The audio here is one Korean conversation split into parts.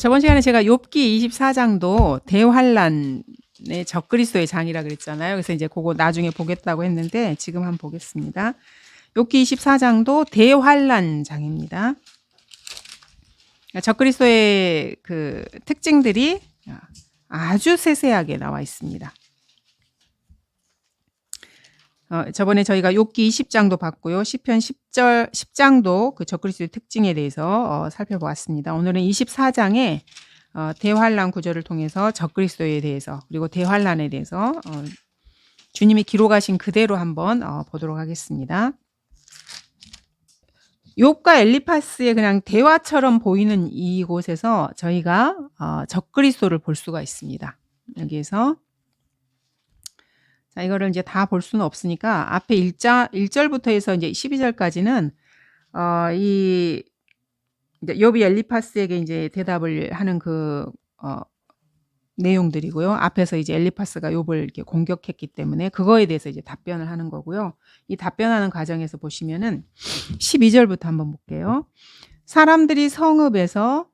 저번 시간에 제가 욥기 24장도 대환란의 적그리스도의 장이라 그랬잖아요. 그래서 이제 그거 나중에 보겠다고 했는데 지금 한번 보겠습니다. 욥기 24장도 대환란 장입니다. 적그리스도의 그 특징들이 아주 세세하게 나와 있습니다. 저번에 저희가 욥기 20장도 봤고요. 시편 10장도 그 적그리스도의 특징에 대해서 살펴보았습니다. 오늘은 24장에 대환란 구절을 통해서 적그리스도에 대해서 그리고 대환란에 대해서 주님이 기록하신 그대로 한번 보도록 하겠습니다. 욥과 엘리파스의 그냥 대화처럼 보이는 이곳에서 저희가 적그리스도를 볼 수가 있습니다. 여기에서 자, 이거를 이제 다 볼 수는 없으니까 앞에 1절부터 해서 이제 12절까지는 이 이제 욥이 엘리파스에게 이제 대답을 하는 그 내용들이고요. 앞에서 이제 엘리파스가 욥을 이렇게 공격했기 때문에 그거에 대해서 이제 답변을 하는 거고요. 이 답변하는 과정에서 보시면은 12절부터 한번 볼게요. 사람들이 성읍에서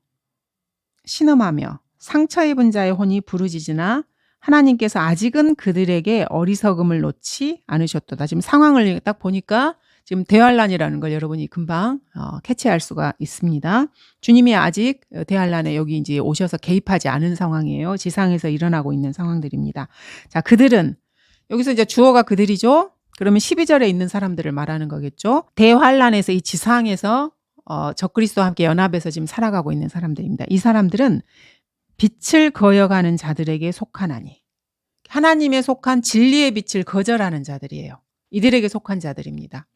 신음하며 상처 입은 자의 혼이 부르짖으나 하나님께서 아직은 그들에게 어리석음을 놓지 않으셨도다. 지금 상황을 딱 보니까 지금 대환란이라는 걸 여러분이 금방 캐치할 수가 있습니다. 주님이 아직 대환란에 여기 이제 오셔서 개입하지 않은 상황이에요. 지상에서 일어나고 있는 상황들입니다. 자, 그들은 여기서 이제 주어가 그들이죠. 그러면 12절에 있는 사람들을 말하는 거겠죠. 대환란에서 이 지상에서 적그리스도와 함께 연합해서 지금 살아가고 있는 사람들입니다. 이 사람들은 빛을 거역하는 자들에게 속하나니 하나님에 속한 진리의 빛을 거절하는 자들이에요. 이들에게 속한 자들입니다.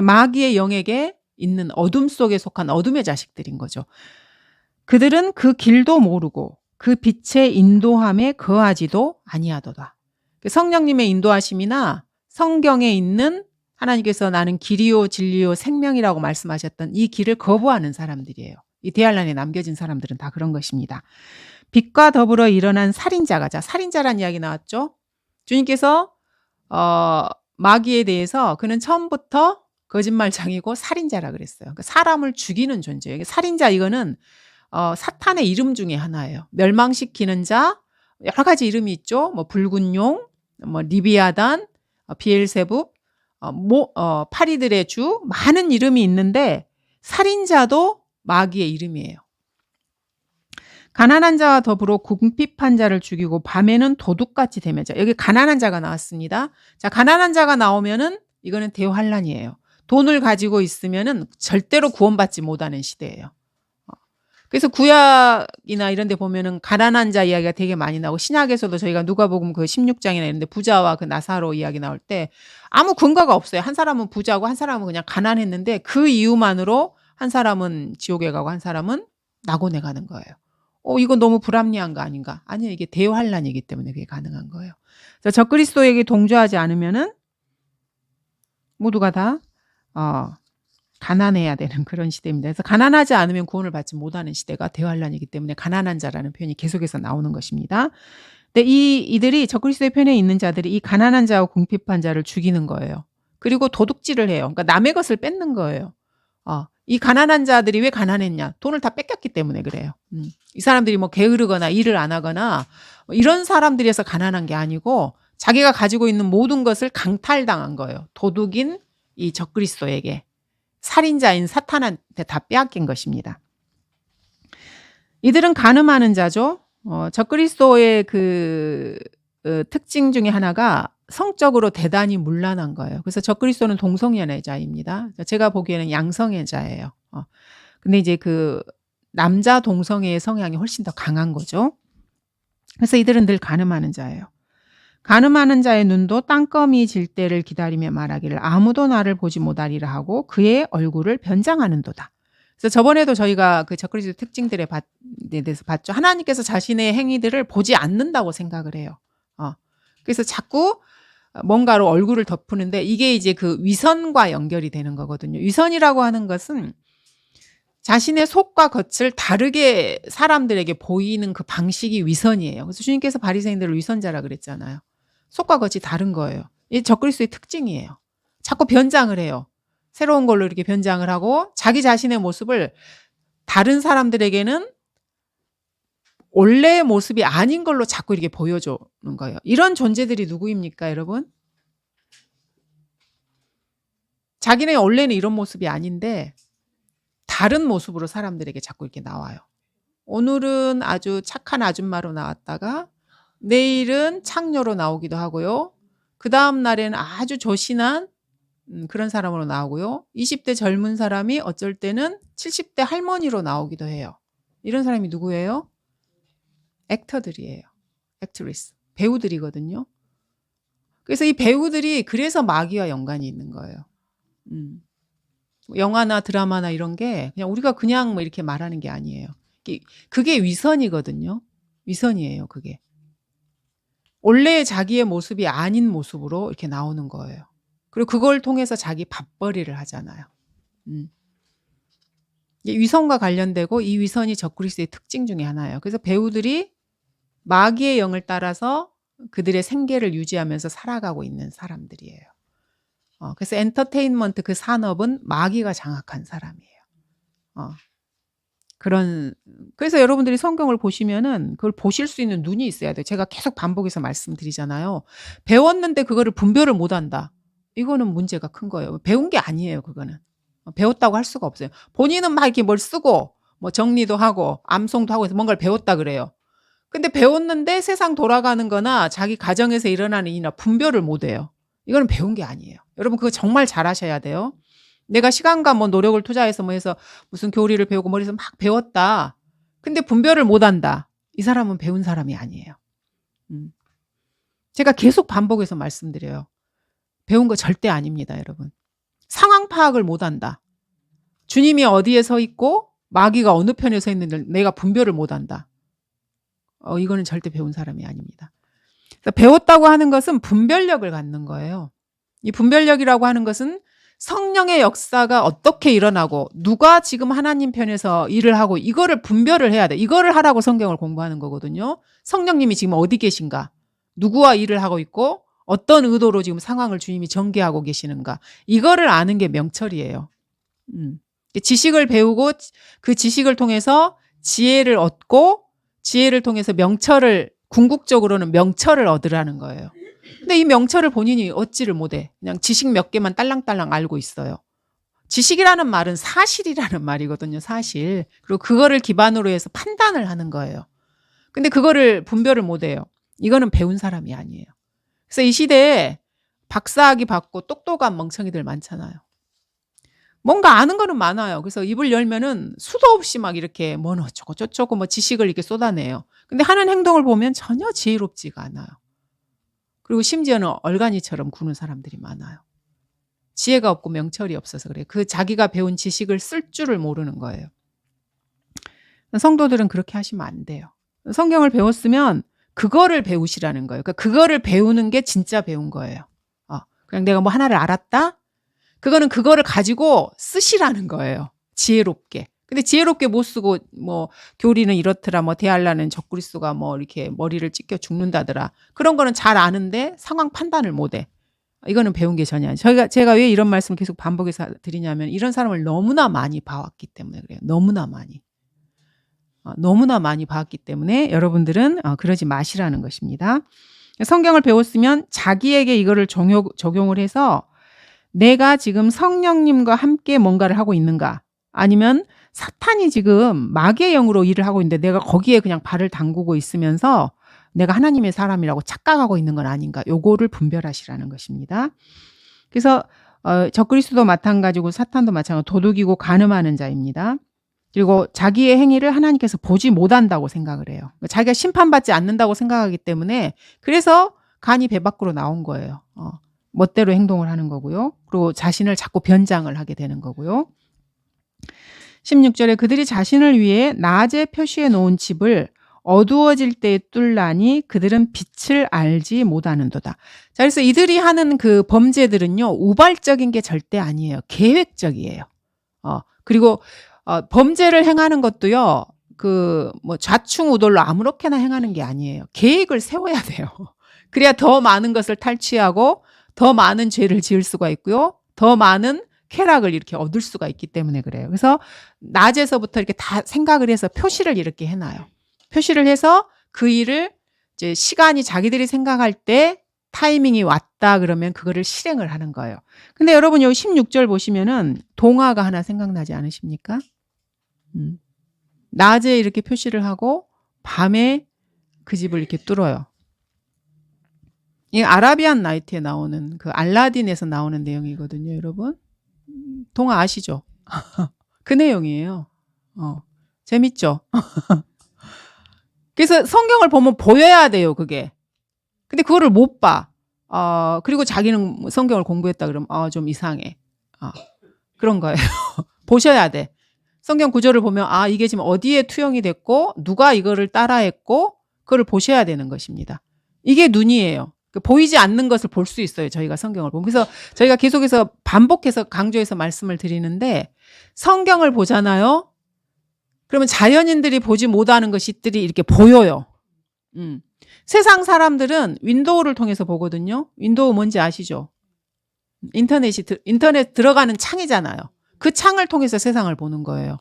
마귀의 영에게 있는 어둠 속에 속한 어둠의 자식들인 거죠. 그들은 그 길도 모르고 그 빛의 인도함에 거하지도 아니하도다. 성령님의 인도하심이나 성경에 있는 하나님께서 나는 길이요 진리요 생명이라고 말씀하셨던 이 길을 거부하는 사람들이에요. 이 대환란에 남겨진 사람들은 다 그런 것입니다. 빛과 더불어 일어난 살인자가, 자, 살인자란 이야기 나왔죠. 주님께서 마귀에 대해서 그는 처음부터 거짓말장이고 살인자라 그랬어요. 그러니까 사람을 죽이는 존재예요. 살인자 이거는 사탄의 이름 중에 하나예요. 멸망시키는 자, 여러 가지 이름이 있죠. 뭐 붉은 용, 뭐 리비아단, 비엘세붑, 파리들의 주, 많은 이름이 있는데 살인자도 마귀의 이름이에요. 가난한 자와 더불어 궁핍한 자를 죽이고 밤에는 도둑같이 대면자. 여기 가난한 자가 나왔습니다. 자, 가난한 자가 나오면은 이거는 대환란이에요. 돈을 가지고 있으면은 절대로 구원받지 못하는 시대예요. 그래서 구약이나 이런 데 보면은 가난한 자 이야기가 되게 많이 나오고 신약에서도 저희가 누가복음 그 16장이나 이런 데 부자와 그 나사로 이야기 나올 때 아무 근거가 없어요. 한 사람은 부자고 한 사람은 그냥 가난했는데 그 이유만으로 한 사람은 지옥에 가고 한 사람은 낙원에 가는 거예요. 이건 너무 불합리한 거 아닌가? 아니요, 이게 대환란이기 때문에 그게 가능한 거예요. 그래서 적그리스도에게 동조하지 않으면은 모두가 다 가난해야 되는 그런 시대입니다. 그래서 가난하지 않으면 구원을 받지 못하는 시대가 대환란이기 때문에 가난한 자라는 표현이 계속해서 나오는 것입니다. 근데 이들이 적그리스도의 편에 있는 자들이 이 가난한 자와 궁핍한 자를 죽이는 거예요. 그리고 도둑질을 해요. 그러니까 남의 것을 뺏는 거예요. 이 가난한 자들이 왜 가난했냐? 돈을 다 뺏겼기 때문에 그래요. 이 사람들이 뭐 게으르거나 일을 안 하거나 이런 사람들이어서 가난한 게 아니고 자기가 가지고 있는 모든 것을 강탈당한 거예요. 도둑인 이 적그리스도에게. 살인자인 사탄한테 다 빼앗긴 것입니다. 이들은 간음하는 자죠. 적그리스도의 그 특징 중에 하나가 성적으로 대단히 문란한 거예요. 그래서 적그리스도는 동성연애자입니다. 제가 보기에는 양성애자예요. 근데 이제 그 남자 동성애의 성향이 훨씬 더 강한 거죠. 그래서 이들은 늘 간음하는 자예요. 간음하는 자의 눈도 땅거미 질 때를 기다리며 말하기를 아무도 나를 보지 못하리라 하고 그의 얼굴을 변장하는도다. 그래서 저번에도 저희가 그 적그리스도 특징들에 대해서 봤죠. 하나님께서 자신의 행위들을 보지 않는다고 생각을 해요. 그래서 자꾸 뭔가로 얼굴을 덮으는데 이게 이제 그 위선과 연결이 되는 거거든요. 위선이라고 하는 것은 자신의 속과 겉을 다르게 사람들에게 보이는 그 방식이 위선이에요. 그래서 주님께서 바리새인들을 위선자라 그랬잖아요. 속과 겉이 다른 거예요. 이 적그리스도의 특징이에요. 자꾸 변장을 해요. 새로운 걸로 이렇게 변장을 하고 자기 자신의 모습을 다른 사람들에게는 원래의 모습이 아닌 걸로 자꾸 이렇게 보여주는 거예요. 이런 존재들이 누구입니까, 여러분? 자기네 원래는 이런 모습이 아닌데 다른 모습으로 사람들에게 자꾸 이렇게 나와요. 오늘은 아주 착한 아줌마로 나왔다가 내일은 창녀로 나오기도 하고요. 그 다음 날에는 아주 조신한 그런 사람으로 나오고요. 20대 젊은 사람이 어쩔 때는 70대 할머니로 나오기도 해요. 이런 사람이 누구예요? 액터들이에요. 액트리스. 배우들이거든요. 그래서 이 배우들이 그래서 마귀와 연관이 있는 거예요. 영화나 드라마나 이런 게 그냥 우리가 그냥 뭐 이렇게 말하는 게 아니에요. 그게 위선이거든요. 위선이에요, 그게. 원래 자기의 모습이 아닌 모습으로 이렇게 나오는 거예요. 그리고 그걸 통해서 자기 밥벌이를 하잖아요. 이게 위선과 관련되고 이 위선이 적그리스도의 특징 중에 하나예요. 그래서 배우들이 마귀의 영을 따라서 그들의 생계를 유지하면서 살아가고 있는 사람들이에요. 그래서 엔터테인먼트 그 산업은 마귀가 장악한 사람이에요. 그래서 여러분들이 성경을 보시면은 그걸 보실 수 있는 눈이 있어야 돼요. 제가 계속 반복해서 말씀드리잖아요. 배웠는데 그거를 분별을 못 한다. 이거는 문제가 큰 거예요. 배운 게 아니에요, 그거는. 배웠다고 할 수가 없어요. 본인은 막 이렇게 뭘 쓰고 뭐 정리도 하고 암송도 하고 해서 뭔가를 배웠다 그래요. 근데 배웠는데 세상 돌아가는 거나 자기 가정에서 일어나는 일이나 분별을 못 해요. 이거는 배운 게 아니에요. 여러분 그거 정말 잘하셔야 돼요. 내가 시간과 뭐 노력을 투자해서 뭐 해서 무슨 교리를 배우고 머리에서 막 배웠다. 근데 분별을 못 한다. 이 사람은 배운 사람이 아니에요. 제가 계속 반복해서 말씀드려요. 배운 거 절대 아닙니다, 여러분. 상황 파악을 못 한다. 주님이 어디에 서 있고 마귀가 어느 편에 서 있는지 내가 분별을 못 한다. 이거는 절대 배운 사람이 아닙니다. 배웠다고 하는 것은 분별력을 갖는 거예요. 이 분별력이라고 하는 것은 성령의 역사가 어떻게 일어나고 누가 지금 하나님 편에서 일을 하고 이거를 분별을 해야 돼. 이거를 하라고 성경을 공부하는 거거든요. 성령님이 지금 어디 계신가? 누구와 일을 하고 있고 어떤 의도로 지금 상황을 주님이 전개하고 계시는가? 이거를 아는 게 명철이에요. 지식을 배우고 그 지식을 통해서 지혜를 얻고 지혜를 통해서 궁극적으로는 명철을 얻으라는 거예요. 근데 이 명철을 본인이 얻지를 못해. 그냥 지식 몇 개만 딸랑딸랑 알고 있어요. 지식이라는 말은 사실이라는 말이거든요. 사실. 그리고 그거를 기반으로 해서 판단을 하는 거예요. 근데 그거를 분별을 못해요. 이거는 배운 사람이 아니에요. 그래서 이 시대에 박사학위 받고 똑똑한 멍청이들 많잖아요. 뭔가 아는 거는 많아요. 그래서 입을 열면은 수도 없이 막 이렇게 뭐 어쩌고 저쩌고 뭐 지식을 이렇게 쏟아내요. 근데 하는 행동을 보면 전혀 지혜롭지가 않아요. 그리고 심지어는 얼간이처럼 구는 사람들이 많아요. 지혜가 없고 명철이 없어서 그래요. 그 자기가 배운 지식을 쓸 줄을 모르는 거예요. 성도들은 그렇게 하시면 안 돼요. 성경을 배웠으면 그거를 배우시라는 거예요. 그러니까 그거를 배우는 게 진짜 배운 거예요. 그냥 내가 뭐 하나를 알았다? 그거는 그거를 가지고 쓰시라는 거예요. 지혜롭게. 근데 지혜롭게 못 쓰고 뭐 교리는 이렇더라, 뭐 대할라는 적그리스도가 뭐 이렇게 머리를 찢겨 죽는다더라. 그런 거는 잘 아는데 상황 판단을 못 해. 이거는 배운 게 전혀 아니에요. 제가 왜 이런 말씀을 계속 반복해서 드리냐면 이런 사람을 너무나 많이 봐왔기 때문에 그래요. 너무나 많이. 너무나 많이 봐왔기 때문에 여러분들은 그러지 마시라는 것입니다. 성경을 배웠으면 자기에게 이거를 적용을 해서 내가 지금 성령님과 함께 뭔가를 하고 있는가, 아니면 사탄이 지금 마귀의 영으로 일을 하고 있는데 내가 거기에 그냥 발을 담그고 있으면서 내가 하나님의 사람이라고 착각하고 있는 건 아닌가, 요거를 분별하시라는 것입니다. 그래서 적그리스도도 마찬가지고 사탄도 마찬가지고 도둑이고 간음하는 자입니다. 그리고 자기의 행위를 하나님께서 보지 못한다고 생각을 해요. 자기가 심판받지 않는다고 생각하기 때문에 그래서 간이 배 밖으로 나온 거예요. 멋대로 행동을 하는 거고요. 그리고 자신을 자꾸 변장을 하게 되는 거고요. 16절에 그들이 자신을 위해 낮에 표시해 놓은 집을 어두워질 때에 뚫라니 그들은 빛을 알지 못하는도다. 자, 그래서 이들이 하는 그 범죄들은요, 우발적인 게 절대 아니에요. 계획적이에요. 그리고 범죄를 행하는 것도요, 뭐 좌충우돌로 아무렇게나 행하는 게 아니에요. 계획을 세워야 돼요. 그래야 더 많은 것을 탈취하고 더 많은 죄를 지을 수가 있고요. 더 많은 쾌락을 이렇게 얻을 수가 있기 때문에 그래요. 그래서 낮에서부터 이렇게 다 생각을 해서 표시를 이렇게 해놔요. 표시를 해서 그 일을 이제 시간이 자기들이 생각할 때 타이밍이 왔다 그러면 그거를 실행을 하는 거예요. 근데 여러분 여기 16절 보시면은 동화가 하나 생각나지 않으십니까? 낮에 이렇게 표시를 하고 밤에 그 집을 이렇게 뚫어요. 이 아라비안 나이트에 나오는 그 알라딘에서 나오는 내용이거든요, 여러분. 동화 아시죠? 그 내용이에요. 재밌죠? 그래서 성경을 보면 보여야 돼요, 그게. 근데 그거를 못 봐. 그리고 자기는 성경을 공부했다 그러면 좀 이상해. 그런 거예요. 보셔야 돼. 성경 구절을 보면 이게 지금 어디에 투영이 됐고 누가 이거를 따라했고 그걸 보셔야 되는 것입니다. 이게 눈이에요. 보이지 않는 것을 볼 수 있어요. 저희가 성경을 보면. 그래서 저희가 계속해서 반복해서 강조해서 말씀을 드리는데 성경을 보잖아요. 그러면 자연인들이 보지 못하는 것들이 이렇게 보여요. 세상 사람들은 윈도우를 통해서 보거든요. 윈도우 뭔지 아시죠? 인터넷 들어가는 창이잖아요. 그 창을 통해서 세상을 보는 거예요.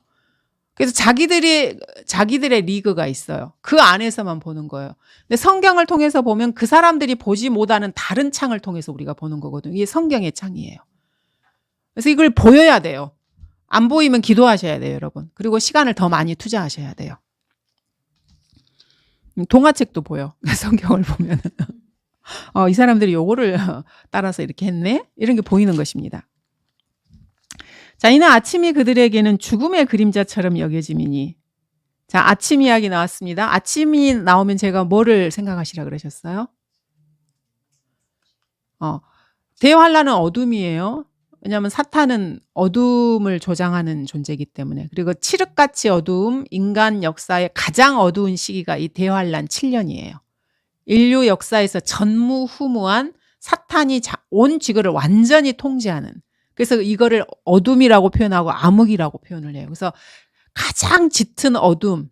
그래서 자기들의 리그가 있어요. 그 안에서만 보는 거예요. 근데 성경을 통해서 보면 그 사람들이 보지 못하는 다른 창을 통해서 우리가 보는 거거든요. 이게 성경의 창이에요. 그래서 이걸 보여야 돼요. 안 보이면 기도하셔야 돼요, 여러분. 그리고 시간을 더 많이 투자하셔야 돼요. 동화책도 보여. 성경을 보면 이 사람들이 요거를 따라서 이렇게 했네? 이런 게 보이는 것입니다. 자, 이는 아침이 그들에게는 죽음의 그림자처럼 여겨지미니. 자, 아침 이야기 나왔습니다. 아침이 나오면 제가 뭐를 생각하시라 그러셨어요? 대환란은 어둠이에요. 왜냐하면 사탄은 어둠을 조장하는 존재이기 때문에. 그리고 칠흑같이 어두움, 인간 역사의 가장 어두운 시기가 이 대환란 7년이에요. 인류 역사에서 전무후무한 사탄이 온 지구를 완전히 통제하는, 그래서 이거를 어둠이라고 표현하고 암흑이라고 표현을 해요. 그래서 가장 짙은 어둠이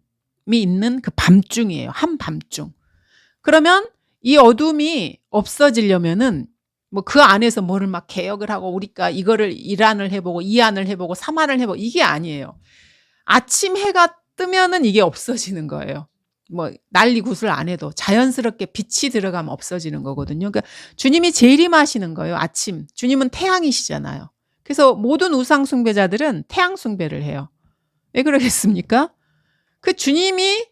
있는 그 밤중이에요. 한밤중. 그러면 이 어둠이 없어지려면은 뭐 그 안에서 뭐를 막 개혁을 하고 우리가 이거를 1안을 해보고 2안을 해보고 3안을 해보고 이게 아니에요. 아침 해가 뜨면은 이게 없어지는 거예요. 뭐 난리 구슬 안 해도 자연스럽게 빛이 들어가면 없어지는 거거든요. 그러니까 주님이 재림하시는 거예요. 아침. 주님은 태양이시잖아요. 그래서 모든 우상 숭배자들은 태양 숭배를 해요. 왜 그러겠습니까? 그 주님이,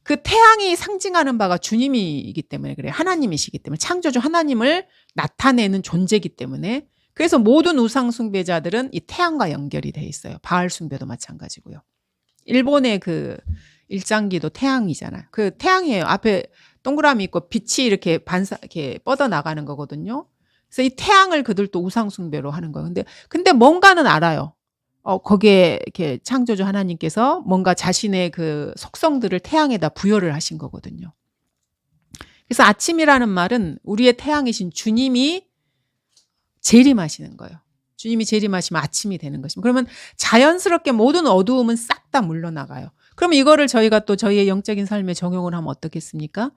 그 태양이 상징하는 바가 주님이기 때문에 그래요. 하나님이시기 때문에, 창조주 하나님을 나타내는 존재이기 때문에. 그래서 모든 우상 숭배자들은 이 태양과 연결이 돼 있어요. 바알 숭배도 마찬가지고요. 일본의 그 일장기도 태양이잖아요. 그 태양이에요. 앞에 동그라미 있고 빛이 이렇게 이렇게 뻗어 나가는 거거든요. 그래서 이 태양을 그들도 우상 숭배로 하는 거예요. 근데 뭔가는 알아요. 거기에 이렇게 창조주 하나님께서 뭔가 자신의 그 속성들을 태양에다 부여를 하신 거거든요. 그래서 아침이라는 말은 우리의 태양이신 주님이 재림하시는 거예요. 주님이 재림하시면 아침이 되는 것입니다. 그러면 자연스럽게 모든 어두움은 싹 다 물러나가요. 그러면 이거를 저희가 또 저희의 영적인 삶에 적용을 하면 어떻겠습니까?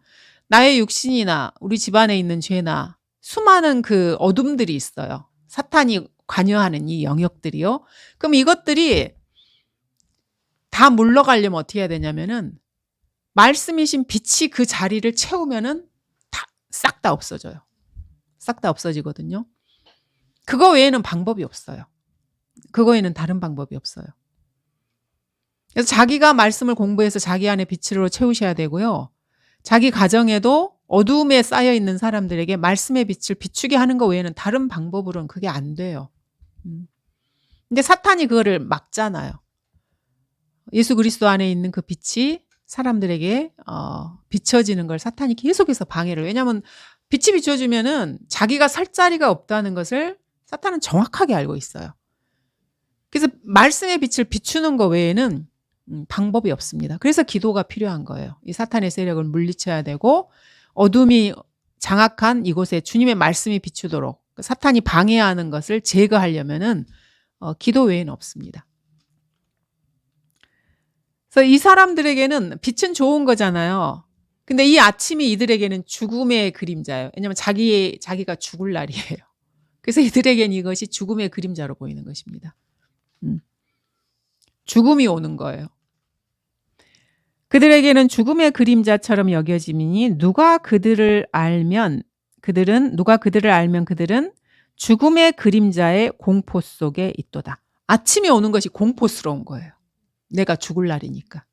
나의 육신이나 우리 집안에 있는 죄나 수많은 그 어둠들이 있어요. 사탄이 관여하는 이 영역들이요. 그럼 이것들이 다 물러가려면 어떻게 해야 되냐면은 말씀이신 빛이 그 자리를 채우면은 싹 다 없어져요. 싹 다 없어지거든요. 그거 외에는 방법이 없어요. 그거 외에는 다른 방법이 없어요. 그래서 자기가 말씀을 공부해서 자기 안에 빛으로 채우셔야 되고요. 자기 가정에도 어두움에 쌓여 있는 사람들에게 말씀의 빛을 비추게 하는 것 외에는 다른 방법으로는 그게 안 돼요. 근데 사탄이 그거를 막잖아요. 예수 그리스도 안에 있는 그 빛이 사람들에게 비춰지는 걸 사탄이 계속해서 방해를. 왜냐하면 빛이 비춰지면은 자기가 설 자리가 없다는 것을 사탄은 정확하게 알고 있어요. 그래서 말씀의 빛을 비추는 것 외에는 방법이 없습니다. 그래서 기도가 필요한 거예요. 이 사탄의 세력을 물리쳐야 되고 어둠이 장악한 이곳에 주님의 말씀이 비추도록 사탄이 방해하는 것을 제거하려면은 기도 외에는 없습니다. 그래서 이 사람들에게는 빛은 좋은 거잖아요. 근데 이 아침이 이들에게는 죽음의 그림자예요. 왜냐하면 자기가 죽을 날이에요. 그래서 이들에게는 이것이 죽음의 그림자로 보이는 것입니다. 죽음이 오는 거예요. 그들에게는 죽음의 그림자처럼 여겨지니 누가 그들을 알면 그들은 죽음의 그림자의 공포 속에 있도다. 아침이 오는 것이 공포스러운 거예요. 내가 죽을 날이니까.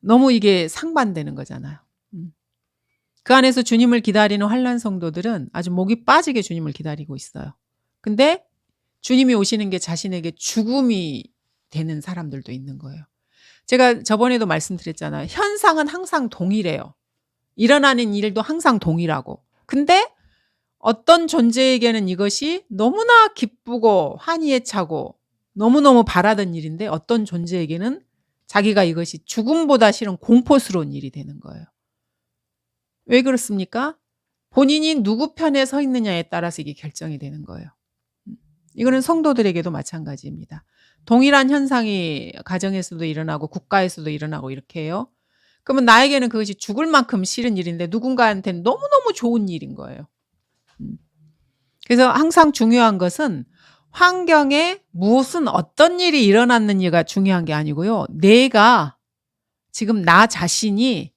너무 이게 상반되는 거잖아요. 그 안에서 주님을 기다리는 환난 성도들은 아주 목이 빠지게 주님을 기다리고 있어요. 근데 주님이 오시는 게 자신에게 죽음이 되는 사람들도 있는 거예요. 제가 저번에도 말씀드렸잖아요. 현상은 항상 동일해요. 일어나는 일도 항상 동일하고. 근데 어떤 존재에게는 이것이 너무나 기쁘고 환희에 차고 너무너무 바라던 일인데 어떤 존재에게는 자기가 이것이 죽음보다 싫은 공포스러운 일이 되는 거예요. 왜 그렇습니까? 본인이 누구 편에 서 있느냐에 따라서 이게 결정이 되는 거예요. 이거는 성도들에게도 마찬가지입니다. 동일한 현상이 가정에서도 일어나고 국가에서도 일어나고 이렇게 해요. 그러면 나에게는 그것이 죽을 만큼 싫은 일인데 누군가한테는 너무너무 좋은 일인 거예요. 그래서 항상 중요한 것은 환경에 무슨 어떤 일이 일어났느냐가 중요한 게 아니고요. 내가 지금 나 자신이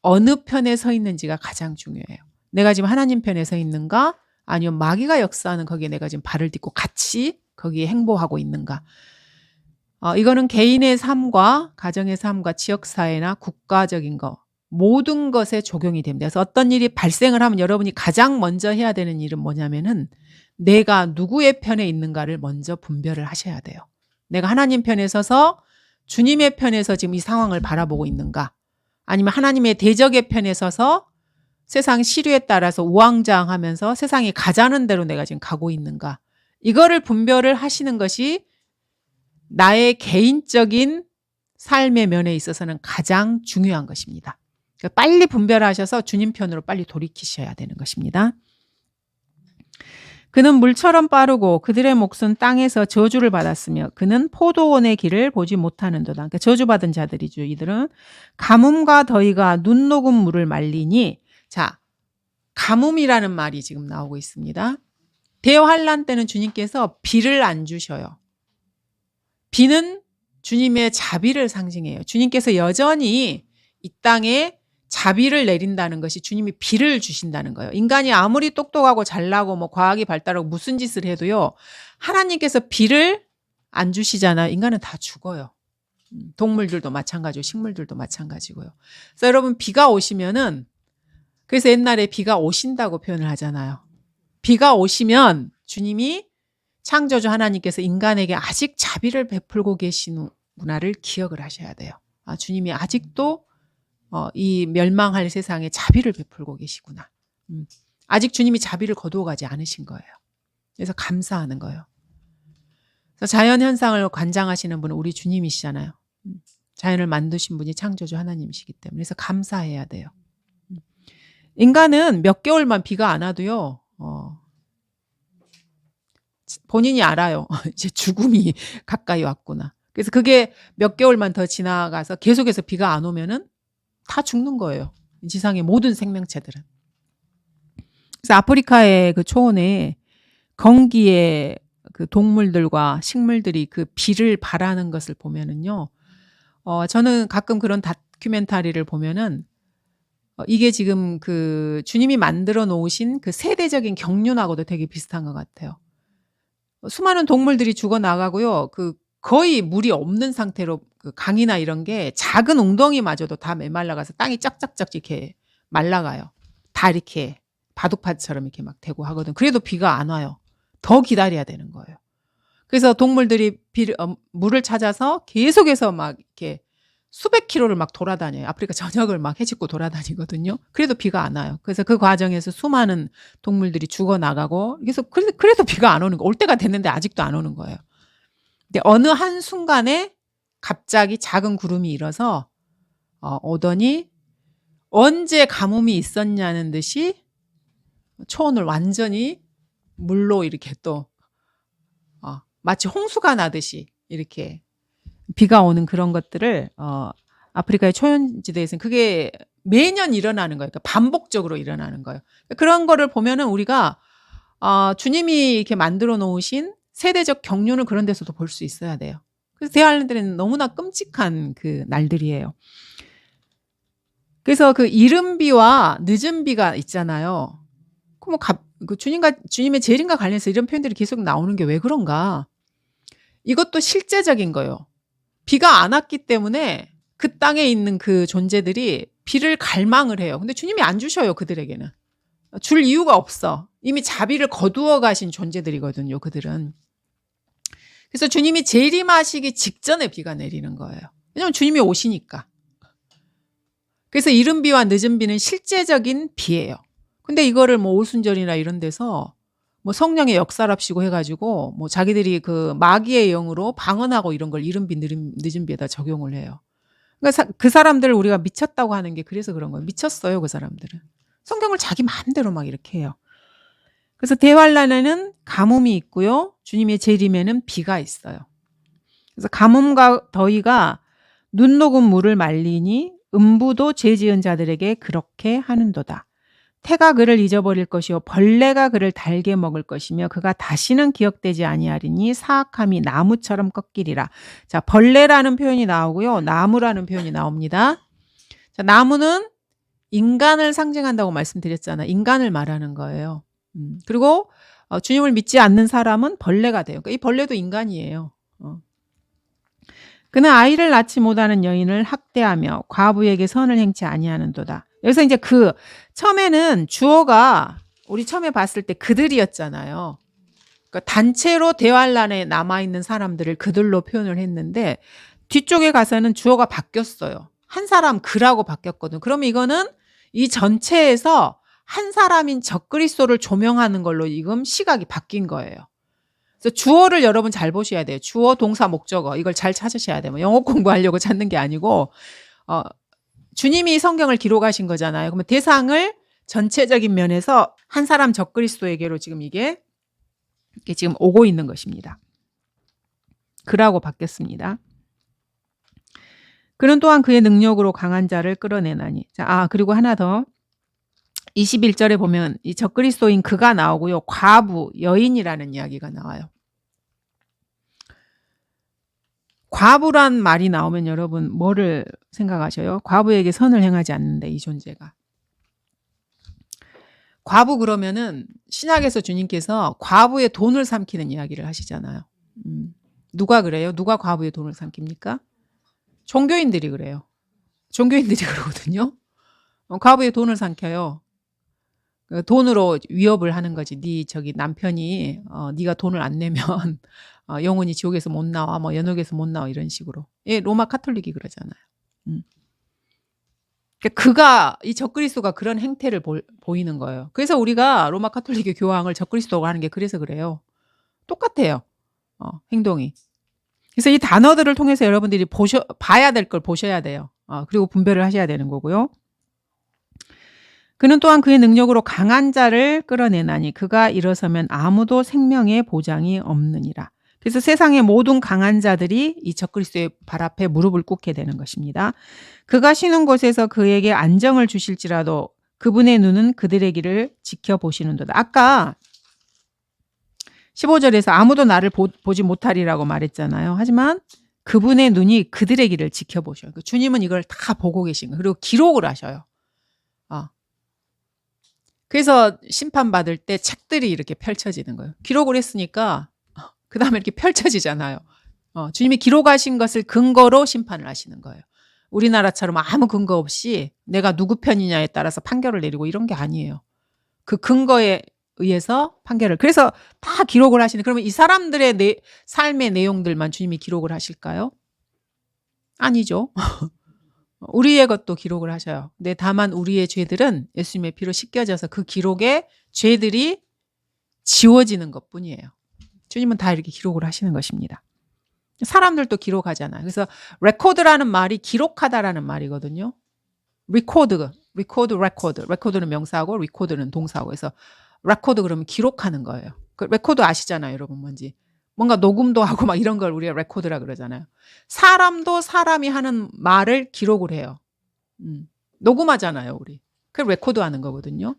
어느 편에 서 있는지가 가장 중요해요. 내가 지금 하나님 편에 서 있는가? 아니면 마귀가 역사하는 거기에 내가 지금 발을 딛고 같이 거기에 행보하고 있는가? 이거는 개인의 삶과 가정의 삶과 지역사회나 국가적인 거 모든 것에 적용이 됩니다. 그래서 어떤 일이 발생을 하면 여러분이 가장 먼저 해야 되는 일은 뭐냐면은 내가 누구의 편에 있는가를 먼저 분별을 하셔야 돼요. 내가 하나님 편에 서서 주님의 편에서 지금 이 상황을 바라보고 있는가? 아니면 하나님의 대적의 편에 서서 세상 시류에 따라서 우왕좌왕하면서 세상이 가자는 대로 내가 지금 가고 있는가? 이거를 분별을 하시는 것이 나의 개인적인 삶의 면에 있어서는 가장 중요한 것입니다. 그러니까 빨리 분별하셔서 주님 편으로 빨리 돌이키셔야 되는 것입니다. 그는 물처럼 빠르고 그들의 몫은 땅에서 저주를 받았으며 그는 포도원의 길을 보지 못하는도다. 그러니까 저주받은 자들이죠. 이들은 가뭄과 더위가 눈 녹은 물을 말리니, 자, 가뭄이라는 말이 지금 나오고 있습니다. 대환란 때는 주님께서 비를 안 주셔요. 비는 주님의 자비를 상징해요. 주님께서 여전히 이 땅에 자비를 내린다는 것이 주님이 비를 주신다는 거예요. 인간이 아무리 똑똑하고 잘나고 뭐 과학이 발달하고 무슨 짓을 해도요. 하나님께서 비를 안 주시잖아요. 인간은 다 죽어요. 동물들도 마찬가지고 식물들도 마찬가지고요. 그래서 여러분 비가 오시면은 그래서 옛날에 비가 오신다고 표현을 하잖아요. 비가 오시면 주님이 창조주 하나님께서 인간에게 아직 자비를 베풀고 계시는구나를 기억을 하셔야 돼요. 주님이 아직도 이 멸망할 세상에 자비를 베풀고 계시구나. 아직 주님이 자비를 거두어 가지 않으신 거예요. 그래서 감사하는 거예요. 그래서 자연 현상을 관장하시는 분은 우리 주님이시잖아요. 자연을 만드신 분이 창조주 하나님이시기 때문에 그래서 감사해야 돼요. 인간은 몇 개월만 비가 안 와도요. 본인이 알아요. 이제 죽음이 가까이 왔구나. 그래서 그게 몇 개월만 더 지나가서 계속해서 비가 안 오면은 다 죽는 거예요. 지상의 모든 생명체들은. 그래서 아프리카의 그 초원에 건기의 그 동물들과 식물들이 그 비를 바라는 것을 보면은요. 저는 가끔 그런 다큐멘터리를 보면은 이게 지금 그 주님이 만들어 놓으신 그 세대적인 경륜하고도 되게 비슷한 것 같아요. 수많은 동물들이 죽어 나가고요. 그 거의 물이 없는 상태로 그 강이나 이런 게 작은 웅덩이마저도 다 메말라가서 땅이 쫙쫙쫙 이렇게 말라가요. 다 이렇게 바둑판처럼 이렇게 막 되고 하거든. 그래도 비가 안 와요. 더 기다려야 되는 거예요. 그래서 동물들이 물을 찾아서 계속해서 막 이렇게 수백 킬로를 막 돌아다녀요. 아프리카 전역을 막 헤집고 돌아다니거든요. 그래도 비가 안 와요. 그래서 그 과정에서 수많은 동물들이 죽어나가고 그래도 비가 안 오는 거. 올 때가 됐는데 아직도 안 오는 거예요. 근데 어느 한순간에 갑자기 작은 구름이 일어서 오더니 언제 가뭄이 있었냐는 듯이 초원을 완전히 물로 이렇게 또 마치 홍수가 나듯이 이렇게 비가 오는 그런 것들을 아프리카의 초연지대에서는 그게 매년 일어나는 거예요. 그러니까 반복적으로 일어나는 거예요. 그런 거를 보면은 우리가 주님이 이렇게 만들어 놓으신 세대적 경륜을 그런 데서도 볼 수 있어야 돼요. 그래서 대화하는 데는 너무나 끔찍한 그 날들이에요. 그래서 그 이른 비와 늦은 비가 있잖아요. 그럼 그 주님의 재림과 관련해서 이런 표현들이 계속 나오는 게 왜 그런가? 이것도 실제적인 거예요. 비가 안 왔기 때문에 그 땅에 있는 그 존재들이 비를 갈망을 해요. 근데 주님이 안 주셔요, 그들에게는. 줄 이유가 없어. 이미 자비를 거두어 가신 존재들이거든요, 그들은. 그래서 주님이 재림하시기 직전에 비가 내리는 거예요. 왜냐하면 주님이 오시니까. 그래서 이른 비와 늦은 비는 실제적인 비예요. 근데 이거를 뭐 오순절이나 이런 데서 뭐 성령의 역사랍시고 해가지고 뭐 자기들이 그 마귀의 영으로 방언하고 이런 걸 이른 비, 늦은 비에다 적용을 해요. 그러니까 그 사람들을 우리가 미쳤다고 하는 게 그래서 그런 거예요. 미쳤어요, 그 사람들은. 성경을 자기 마음대로 막 이렇게 해요. 그래서 대환란에는 가뭄이 있고요. 주님의 재림에는 비가 있어요. 그래서 가뭄과 더위가 눈 녹은 물을 말리니 음부도 죄 지은 자들에게 그렇게 하는도다. 태가 그를 잊어버릴 것이요 벌레가 그를 달게 먹을 것이며 그가 다시는 기억되지 아니하리니 사악함이 나무처럼 꺾이리라. 자, 벌레라는 표현이 나오고요. 나무라는 표현이 나옵니다. 자, 나무는 인간을 상징한다고 말씀드렸잖아요. 인간을 말하는 거예요. 그리고 주님을 믿지 않는 사람은 벌레가 돼요. 그러니까 이 벌레도 인간이에요. 그는 아이를 낳지 못하는 여인을 학대하며 과부에게 선을 행치 아니하는도다. 여기서 이제 그 처음에는 주어가 우리 처음에 봤을 때 그들이었잖아요. 그러니까 단체로 대환란에 남아있는 사람들을 그들로 표현을 했는데 뒤쪽에 가서는 주어가 바뀌었어요. 한 사람 그라고 바뀌었거든. 그러면 이거는 이 전체에서 한 사람인 적그리스도를 조명하는 걸로 지금 시각이 바뀐 거예요. 그래서 주어를 여러분 잘 보셔야 돼요. 주어, 동사, 목적어 이걸 잘 찾으셔야 돼요. 영어 공부하려고 찾는 게 아니고 주님이 성경을 기록하신 거잖아요. 그러면 대상을 전체적인 면에서 한 사람 적그리스도에게로 지금 이게 지금 오고 있는 것입니다. 그라고 바뀌었습니다. 그는 또한 그의 능력으로 강한 자를 끌어내나니. 자, 그리고 하나 더. 21절에 보면 이 적그리스도인 그가 나오고요. 과부, 여인이라는 이야기가 나와요. 과부란 말이 나오면 여러분 뭐를 생각하셔요? 과부에게 선을 행하지 않는데 이 존재가. 과부 그러면은 신약에서 주님께서 과부의 돈을 삼키는 이야기를 하시잖아요. 누가 그래요? 누가 과부의 돈을 삼킵니까? 종교인들이 그래요. 종교인들이 그러거든요. 과부의 돈을 삼켜요. 돈으로 위협을 하는 거지. 네 저기 남편이 네가 돈을 안 내면 영혼이 지옥에서 못 나와, 뭐 연옥에서 못 나와 이런 식으로. 예, 로마 카톨릭이 그러잖아요. 그가 이 적그리스도가 그런 행태를 보이는 거예요. 그래서 우리가 로마 카톨릭의 교황을 적그리스도가 하는 게 그래서 그래요. 똑같아요. 행동이. 그래서 이 단어들을 통해서 여러분들이 봐야 될 걸 보셔야 돼요. 그리고 분별을 하셔야 되는 거고요. 그는 또한 그의 능력으로 강한 자를 끌어내나니 그가 일어서면 아무도 생명의 보장이 없느니라. 그래서 세상의 모든 강한 자들이 이 적그리스도의 발 앞에 무릎을 꿇게 되는 것입니다. 그가 쉬는 곳에서 그에게 안정을 주실지라도 그분의 눈은 그들의 길을 지켜보시는도다. 아까 15절에서 아무도 나를 보지 못하리라고 말했잖아요. 하지만 그분의 눈이 그들의 길을 지켜보셔요. 주님은 이걸 다 보고 계신 거예요. 그리고 기록을 하셔요. 그래서 심판받을 때 책들이 이렇게 펼쳐지는 거예요. 기록을 했으니까 그 다음에 이렇게 펼쳐지잖아요. 주님이 기록하신 것을 근거로 심판을 하시는 거예요. 우리나라처럼 아무 근거 없이 내가 누구 편이냐에 따라서 판결을 내리고 이런 게 아니에요. 그 근거에 의해서 판결을. 그래서 다 기록을 하시는. 그러면 이 사람들의 삶의 내용들만 주님이 기록을 하실까요? 아니죠. 우리의 것도 기록을 하셔요. 근데 다만 우리의 죄들은 예수님의 피로 씻겨져서 그 기록에 죄들이 지워지는 것뿐이에요. 주님은 다 이렇게 기록을 하시는 것입니다. 사람들도 기록하잖아요. 그래서 레코드라는 말이 기록하다라는 말이거든요. 레코드는 명사고 리코드는 동사고. 그래서 레코드 그러면 기록하는 거예요. 그 레코드 아시잖아요, 여러분 뭔지. 뭔가 녹음도 하고 막 이런 걸 우리가 레코드라 그러잖아요. 사람도 사람이 하는 말을 기록을 해요. 녹음하잖아요, 우리. 그 레코드하는 거거든요.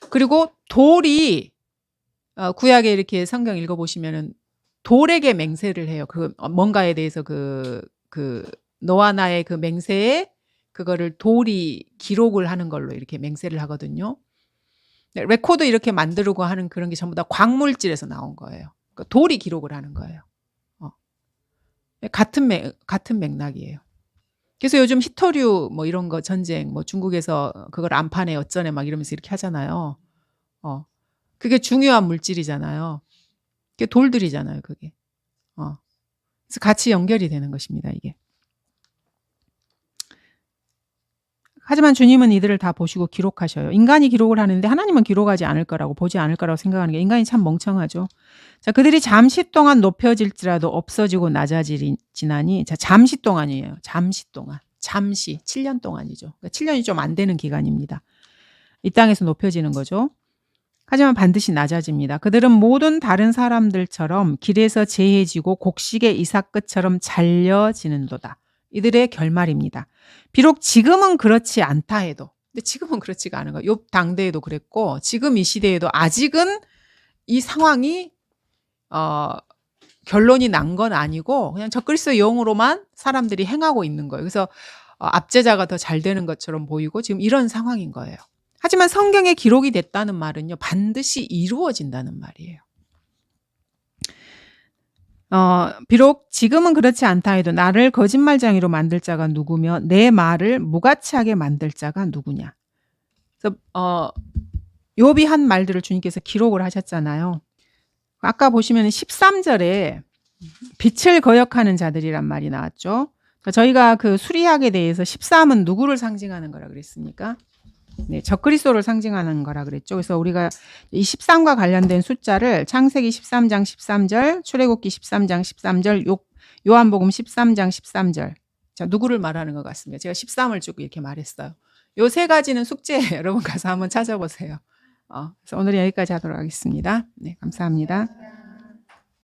그리고 돌이 구약에 이렇게 성경 읽어보시면은 돌에게 맹세를 해요. 뭔가에 대해서 너와 나의 그 맹세에 그거를 돌이 기록을 하는 걸로 이렇게 맹세를 하거든요. 레코드 이렇게 만들고 하는 그런 게 전부 다 광물질에서 나온 거예요. 그러니까 돌이 기록을 하는 거예요. 같은 맥락이에요. 그래서 요즘 히토류 뭐 이런 거 전쟁 뭐 중국에서 그걸 안파네 어쩌네 막 이러면서 이렇게 하잖아요. 그게 중요한 물질이잖아요. 그게 돌들이잖아요, 그게. 그래서 같이 연결이 되는 것입니다, 이게. 하지만 주님은 이들을 다 보시고 기록하셔요. 인간이 기록을 하는데 하나님은 기록하지 않을 거라고, 보지 않을 거라고 생각하는 게 인간이 참 멍청하죠. 자, 그들이 잠시 동안 높여질지라도 없어지고 낮아지나니, 자, 잠시 동안이에요. 잠시 동안. 잠시. 7년 동안이죠. 그러니까 7년이 좀 안 되는 기간입니다. 이 땅에서 높여지는 거죠. 하지만 반드시 낮아집니다. 그들은 모든 다른 사람들처럼 길에서 제해지고 곡식의 이삭끝처럼 잘려지는도다. 이들의 결말입니다. 비록 지금은 그렇지 않다 해도, 근데 지금은 그렇지가 않은 거예요. 욥 당대에도 그랬고 지금 이 시대에도 아직은 이 상황이 결론이 난 건 아니고 그냥 적그리스도의 영으로만 사람들이 행하고 있는 거예요. 그래서 압제자가 더 잘 되는 것처럼 보이고 지금 이런 상황인 거예요. 하지만 성경에 기록이 됐다는 말은요, 반드시 이루어진다는 말이에요. 비록 지금은 그렇지 않다 해도 나를 거짓말쟁이로 만들 자가 누구며 내 말을 무가치하게 만들 자가 누구냐. 그래서 욥이 한 말들을 주님께서 기록을 하셨잖아요. 아까 보시면 13절에 빛을 거역하는 자들이란 말이 나왔죠. 그러니까 저희가 그 수리학에 대해서 13은 누구를 상징하는 거라 그랬습니까? 네, 적그리스도를 상징하는 거라 그랬죠. 그래서 우리가 이 13과 관련된 숫자를 창세기 13장 13절, 출애굽기 13장 13절, 요한복음 13장 13절. 자, 누구를 말하는 것 같습니다. 제가 13을 쭉 이렇게 말했어요. 요 세 가지는 숙제예요. 여러분 가서 한번 찾아보세요. 그래서 오늘은 여기까지 하도록 하겠습니다. 네, 감사합니다.